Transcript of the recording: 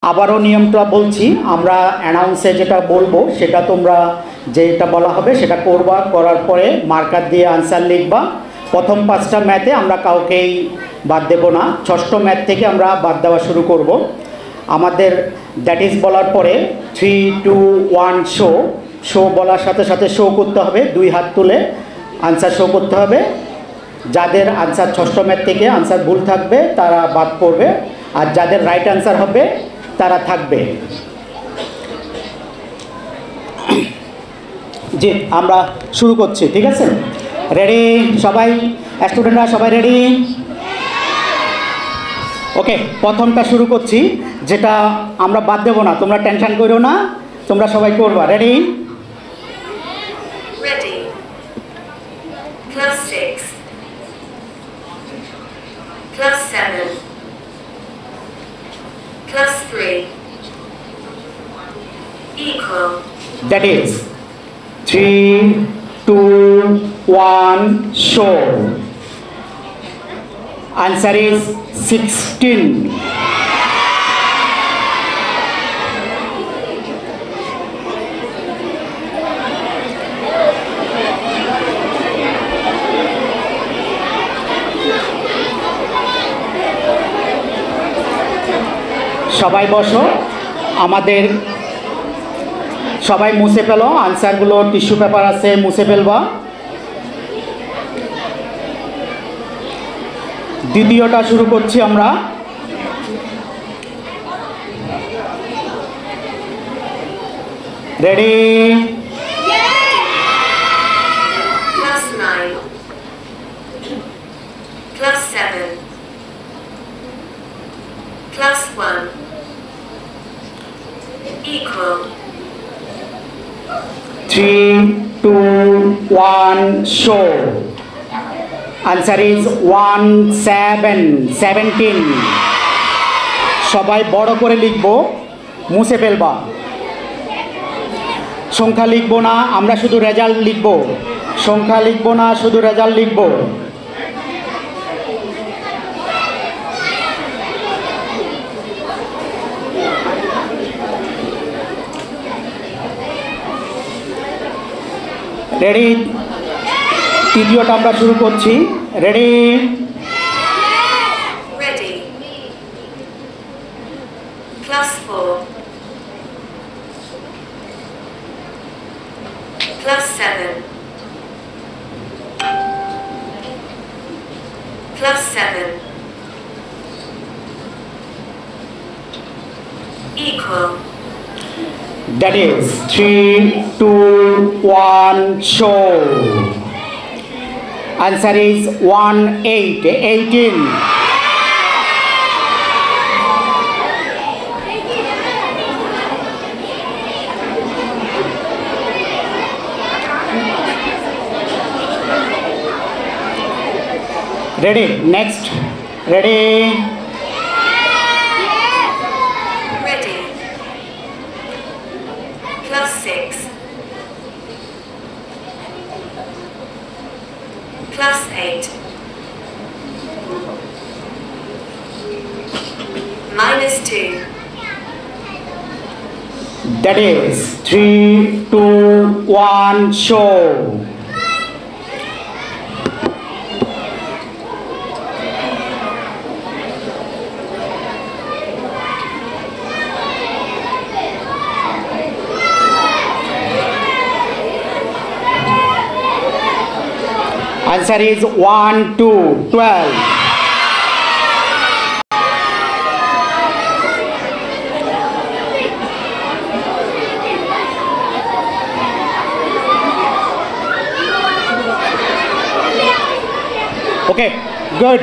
আবারও নিয়মটা বলছি, আমরা অ্যানাউন্সে যেটা বলবো সেটা তোমরা যেটা বলা হবে সেটা করবা, করার পরে মার্কার দিয়ে আনসার লিখবা। প্রথম 5টা ম্যাথে আমরা কাউকেই বাদ দেব না, 6ষ্ঠ ম্যাথ থেকে আমরা বাদ দেওয়া শুরু করব। আমাদের দ্যাট ইজ বলার পরে 3, 2, 1 শো, শো বলার সাথে সাথে শো করতে হবে, 2 হাত তুলে আনসার শো করতে হবে। যাদের আনসার 6ষ্ঠ ম্যাথ থেকে আনসার ভুল থাকবে তারা বাদ পড়বে, আর যাদের রাইট আনসার হবে তারা থাকবে। জি, আমরা শুরু করছি, ঠিক আছে? রেডি সবাই? স্টুডেন্টরা সবাই রেডি? ওকে, প্রথমটা শুরু করছি, যেটা আমরা বাদ দেবো না, তোমরা টেনশন করো না, তোমরা সবাই করবা। Ready? Ready. Plus 6. Plus 7. Plus 3. Equal. That is 3, 2, 1 show. Answer is 16. সবাই বসো, আমাদের সবাই মুছে ফেলো আনসারগুলো, টিস্যু পেপার আছে মুছে ফেলবা। দ্বিতীয়টা শুরু করছি আমরা। Ready? Plus 9. Plus 7. Plus 1. Equal. 3, 2, 1 show. Answer is 17. সবাই বড় করে লিখবো, মুছে ফেলবা। সংখ্যা লিখবো না, আমরা শুধু রেজাল্ট লিখবো। সংখ্যা লিখবো না, শুধু রেজাল্ট লিখবো। রেডি? তৃতীয়টা আমরা শুরু করছি। Ready? Ready. Plus 4. Plus 7. Plus 7. Equal. That is 3, 2, 1 show. Answer is 18. Ready? Next. Ready? Ready. Plus 6. Plus 8. Minus 2. That is 3, 2, 1 show. Answer is 1, 2, 12. Okay, good.